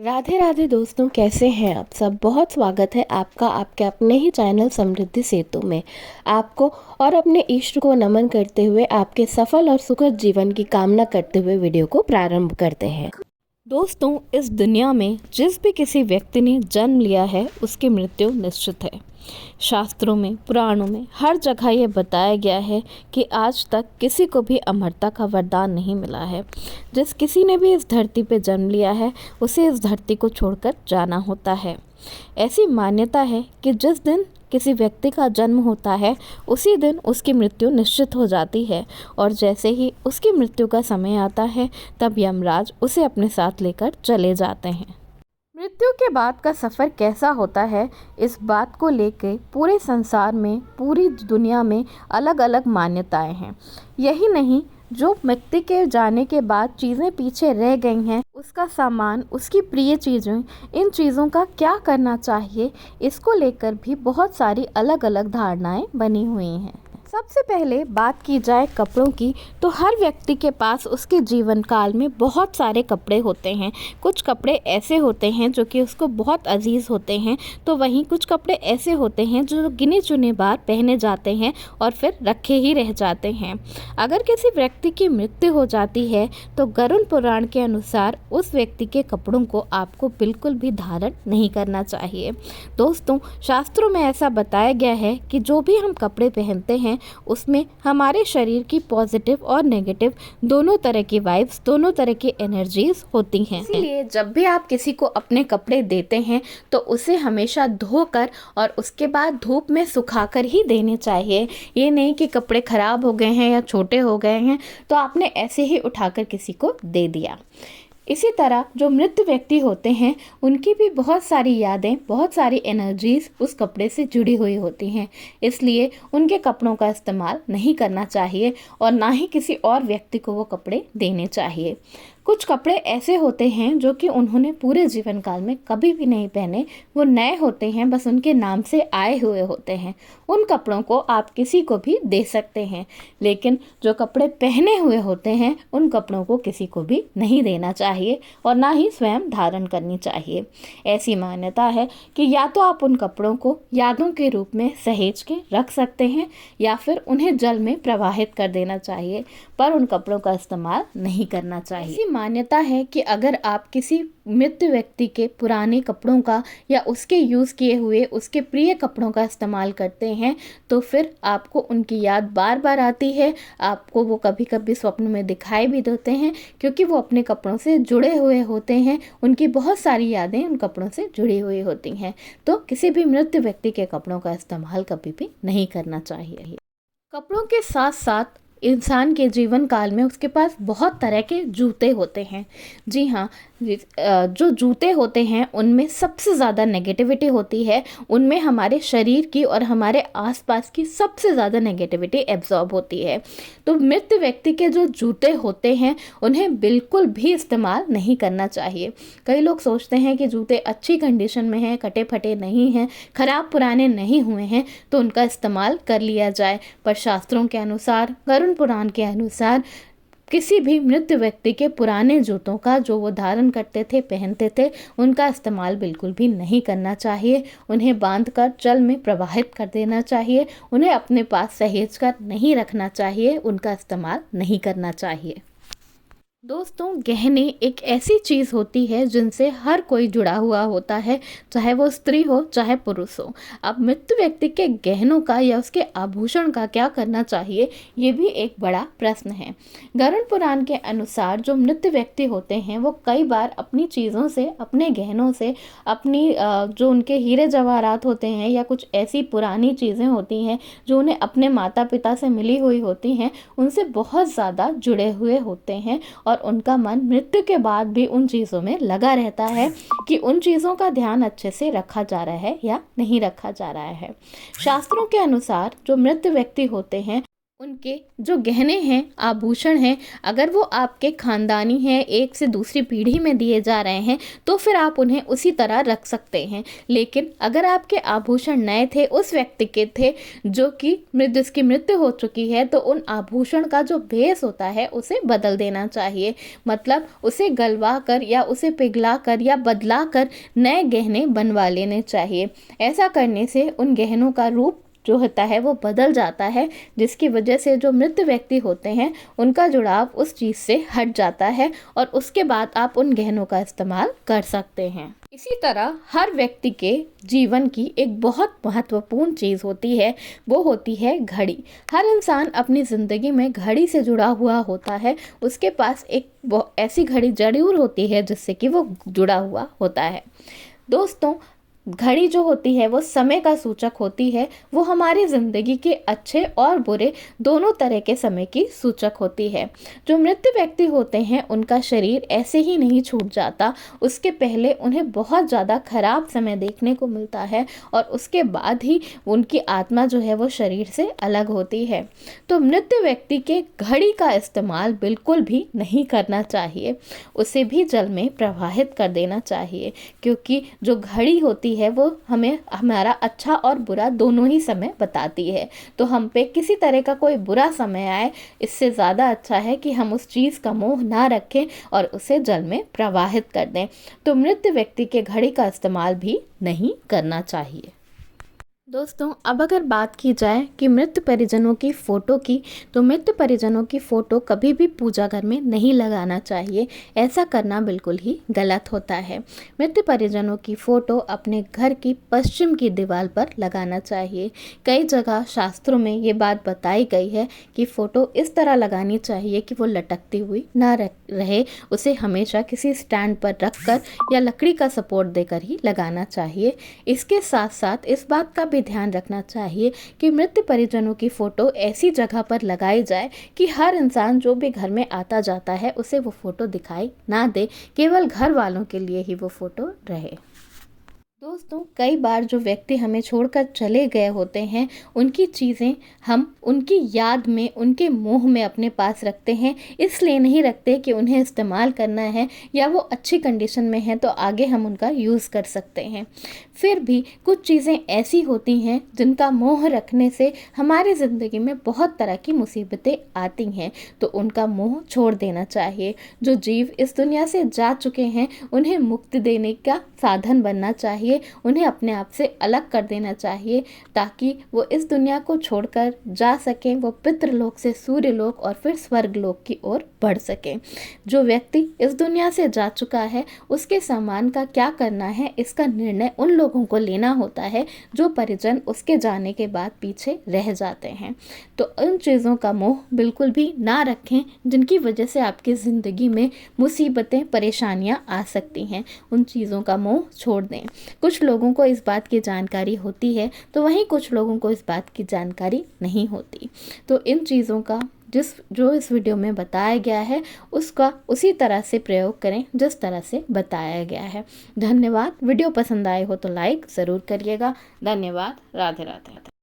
राधे राधे दोस्तों, कैसे हैं आप सब। बहुत स्वागत है आपका आपके अपने ही चैनल समृद्धि सेतु में। आपको और अपने इष्ट को नमन करते हुए आपके सफल और सुखद जीवन की कामना करते हुए वीडियो को प्रारंभ करते हैं। दोस्तों, इस दुनिया में जिस भी किसी व्यक्ति ने जन्म लिया है उसकी मृत्यु निश्चित है। शास्त्रों में, पुराणों में हर जगह ये बताया गया है कि आज तक किसी को भी अमरता का वरदान नहीं मिला है। जिस किसी ने भी इस धरती पे जन्म लिया है उसे इस धरती को छोड़कर जाना होता है। ऐसी मान्यता है कि जिस दिन किसी व्यक्ति का जन्म होता है उसी दिन उसकी मृत्यु निश्चित हो जाती है, और जैसे ही उसकी मृत्यु का समय आता है तब यमराज उसे अपने साथ लेकर चले जाते हैं। मृत्यु के बाद का सफ़र कैसा होता है, इस बात को लेकर पूरे संसार में, पूरी दुनिया में अलग अलग मान्यताएं हैं। यही नहीं, जो व्यक्ति के जाने के बाद चीज़ें पीछे रह गई हैं, उसका सामान, उसकी प्रिय चीज़ें, इन चीज़ों का क्या करना चाहिए, इसको लेकर भी बहुत सारी अलग अलग धारणाएं बनी हुई हैं। सबसे पहले बात की जाए कपड़ों की, तो हर व्यक्ति के पास उसके जीवन काल में बहुत सारे कपड़े होते हैं। कुछ कपड़े ऐसे होते हैं जो कि उसको बहुत अजीज़ होते हैं, तो वहीं कुछ कपड़े ऐसे होते हैं जो गिने चुने बार पहने जाते हैं और फिर रखे ही रह जाते हैं। अगर किसी व्यक्ति की मृत्यु हो जाती है तो गरुड़ पुराण के अनुसार उस व्यक्ति के कपड़ों को आपको बिल्कुल भी धारण नहीं करना चाहिए। दोस्तों, शास्त्रों में ऐसा बताया गया है कि जो भी हम कपड़े पहनते हैं उसमें हमारे शरीर की पॉजिटिव और नेगेटिव दोनों तरह की वाइब्स, दोनों तरह की एनर्जीज होती हैं। इसलिए जब भी आप किसी को अपने कपड़े देते हैं तो उसे हमेशा धोकर और उसके बाद धूप में सुखाकर ही देने चाहिए। ये नहीं कि कपड़े खराब हो गए हैं या छोटे हो गए हैं तो आपने ऐसे ही उठाकर किसी को दे दिया। इसी तरह जो मृत व्यक्ति होते हैं उनकी भी बहुत सारी यादें, बहुत सारी एनर्जीज उस कपड़े से जुड़ी हुई होती हैं, इसलिए उनके कपड़ों का इस्तेमाल नहीं करना चाहिए और ना ही किसी और व्यक्ति को वो कपड़े देने चाहिए। कुछ कपड़े ऐसे होते हैं जो कि उन्होंने पूरे जीवन काल में कभी भी नहीं पहने, वो नए होते हैं, बस उनके नाम से आए हुए होते हैं। उन कपड़ों को आप किसी को भी दे सकते हैं, लेकिन जो कपड़े पहने हुए होते हैं उन कपड़ों को किसी को भी नहीं देना चाहिए और ना ही स्वयं धारण करनी चाहिए। ऐसी मान्यता है कि या तो आप उन कपड़ों को यादों के रूप में सहेज के रख सकते हैं या फिर उन्हें जल में प्रवाहित कर देना चाहिए, पर उन कपड़ों का इस्तेमाल नहीं करना चाहिए। मान्यता है कि अगर आप किसी मृत व्यक्ति के पुराने कपड़ों का या उसके यूज़ किए हुए उसके प्रिय कपड़ों का इस्तेमाल करते हैं तो फिर आपको उनकी याद बार बार आती है। आपको वो कभी कभी स्वप्न में दिखाई भी देते हैं, क्योंकि वो अपने कपड़ों से जुड़े हुए होते हैं। उनकी बहुत सारी यादें उन कपड़ों से जुड़ी हुई होती हैं। तो किसी भी मृत व्यक्ति के कपड़ों का इस्तेमाल कभी भी नहीं करना चाहिए। कपड़ों के साथ साथ इंसान के जीवन काल में उसके पास बहुत तरह के जूते होते हैं। जी हाँ, जो जूते होते हैं उनमें सबसे ज़्यादा नेगेटिविटी होती है। उनमें हमारे शरीर की और हमारे आसपास की सबसे ज़्यादा नेगेटिविटी एब्जॉर्ब होती है। तो मृत व्यक्ति के जो जूते होते हैं उन्हें बिल्कुल भी इस्तेमाल नहीं करना चाहिए। कई लोग सोचते हैं कि जूते अच्छी कंडीशन में हैं, कटे फटे नहीं हैं, ख़राब पुराने नहीं हुए हैं तो उनका इस्तेमाल कर लिया जाए, पर शास्त्रों के अनुसार, गरुड़ पुराण के अनुसार किसी भी मृत व्यक्ति के पुराने जूतों का जो वो धारण करते थे, पहनते थे, उनका इस्तेमाल बिल्कुल भी नहीं करना चाहिए। उन्हें बांधकर जल में प्रवाहित कर देना चाहिए। उन्हें अपने पास सहेज कर नहीं रखना चाहिए, उनका इस्तेमाल नहीं करना चाहिए। दोस्तों, गहने एक ऐसी चीज़ होती है जिनसे हर कोई जुड़ा हुआ होता है, चाहे वो स्त्री हो चाहे पुरुष हो। अब मृत व्यक्ति के गहनों का या उसके आभूषण का क्या करना चाहिए, ये भी एक बड़ा प्रश्न है। गरुड़ पुराण के अनुसार जो मृत व्यक्ति होते हैं वो कई बार अपनी चीज़ों से, अपने गहनों से, अपनी जो उनके हीरे जवाहरात होते हैं या कुछ ऐसी पुरानी चीज़ें होती हैं जो उन्हें अपने माता पिता से मिली हुई होती हैं, उनसे बहुत ज़्यादा जुड़े हुए होते हैं और उनका मन मृत्यु के बाद भी उन चीज़ों में लगा रहता है कि उन चीज़ों का ध्यान अच्छे से रखा जा रहा है या नहीं रखा जा रहा है। शास्त्रों के अनुसार जो मृत व्यक्ति होते हैं उनके जो गहने हैं, आभूषण हैं, अगर वो आपके ख़ानदानी हैं, एक से दूसरी पीढ़ी में दिए जा रहे हैं, तो फिर आप उन्हें उसी तरह रख सकते हैं। लेकिन अगर आपके आभूषण नए थे, उस व्यक्ति के थे जो कि जिसकी मृत्यु हो चुकी है, तो उन आभूषण का जो भेस होता है उसे बदल देना चाहिए। मतलब उसे गलवा कर या उसे पिघला कर या बदला कर नए गहने बनवा लेने चाहिए। ऐसा करने से उन गहनों का रूप जो होता है वो बदल जाता है, जिसकी वजह से जो मृत व्यक्ति होते हैं उनका जुड़ाव उस चीज़ से हट जाता है और उसके बाद आप उन गहनों का इस्तेमाल कर सकते हैं। इसी तरह हर व्यक्ति के जीवन की एक बहुत महत्वपूर्ण चीज़ होती है, वो होती है घड़ी। हर इंसान अपनी ज़िंदगी में घड़ी से जुड़ा हुआ होता है। उसके पास एक ऐसी घड़ी जरूर होती है जिससे कि वो जुड़ा हुआ होता है। दोस्तों, घड़ी जो होती है वो समय का सूचक होती है। वो हमारी ज़िंदगी के अच्छे और बुरे दोनों तरह के समय की सूचक होती है। जो मृत व्यक्ति होते हैं उनका शरीर ऐसे ही नहीं छूट जाता, उसके पहले उन्हें बहुत ज़्यादा खराब समय देखने को मिलता है और उसके बाद ही उनकी आत्मा जो है वो शरीर से अलग होती है। तो मृत व्यक्ति के घड़ी का इस्तेमाल बिल्कुल भी नहीं करना चाहिए, उसे भी जल में प्रवाहित कर देना चाहिए, क्योंकि जो घड़ी होती है वो हमें हमारा अच्छा और बुरा दोनों ही समय बताती है। तो हम पे किसी तरह का कोई बुरा समय आए, इससे ज़्यादा अच्छा है कि हम उस चीज़ का मोह ना रखें और उसे जल में प्रवाहित कर दें। तो मृत व्यक्ति के घड़ी का इस्तेमाल भी नहीं करना चाहिए। दोस्तों, अब अगर बात की जाए कि मृत परिजनों की फ़ोटो की, तो मृत परिजनों की फ़ोटो कभी भी पूजा घर में नहीं लगाना चाहिए। ऐसा करना बिल्कुल ही गलत होता है। मृत परिजनों की फ़ोटो अपने घर की पश्चिम की दीवार पर लगाना चाहिए। कई जगह शास्त्रों में ये बात बताई गई है कि फ़ोटो इस तरह लगानी चाहिए कि वो लटकती हुई ना रहे, उसे हमेशा किसी स्टैंड पर रख कर या लकड़ी का सपोर्ट देकर ही लगाना चाहिए। इसके साथ साथ इस बात का भी ध्यान रखना चाहिए कि मृत परिजनों की फ़ोटो ऐसी जगह पर लगाई जाए कि हर इंसान जो भी घर में आता जाता है उसे वो फ़ोटो दिखाई ना दे, केवल घर वालों के लिए ही वो फ़ोटो रहे। दोस्तों, कई बार जो व्यक्ति हमें छोड़कर चले गए होते हैं उनकी चीज़ें हम उनकी याद में, उनके मोह में अपने पास रखते हैं। इसलिए नहीं रखते कि उन्हें इस्तेमाल करना है या वो अच्छी कंडीशन में है तो आगे हम उनका यूज़ कर सकते हैं। फिर भी कुछ चीज़ें ऐसी होती हैं जिनका मोह रखने से हमारी ज़िंदगी में बहुत तरह की मुसीबतें आती हैं, तो उनका मोह छोड़ देना चाहिए। जो जीव इस दुनिया से जा चुके हैं उन्हें मुक्ति देने का साधन बनना चाहिए, उन्हें अपने आप से अलग कर देना चाहिए ताकि वो इस दुनिया को छोड़कर जा सकें, वो पितृलोक से सूर्यलोक और फिर स्वर्गलोक की ओर बढ़ सकें। जो व्यक्ति इस दुनिया से जा चुका है उसके सम्मान का क्या करना है, इसका निर्णय उन लोगों को लेना होता है जो परिजन उसके जाने के बाद पीछे रह जाते हैं। तो उन चीज़ों का मोह बिल्कुल भी ना रखें जिनकी वजह से आपकी ज़िंदगी में मुसीबतें, परेशानियां आ सकती हैं। उन चीज़ों का मोह छोड़ दें। कुछ लोगों को इस बात की जानकारी होती है तो वहीं कुछ लोगों को इस बात की जानकारी नहीं होती। तो इन चीज़ों का जो इस वीडियो में बताया गया है उसका उसी तरह से प्रयोग करें जिस तरह से बताया गया है। धन्यवाद। वीडियो पसंद आए हो तो लाइक ज़रूर करिएगा। धन्यवाद। राधे राधे।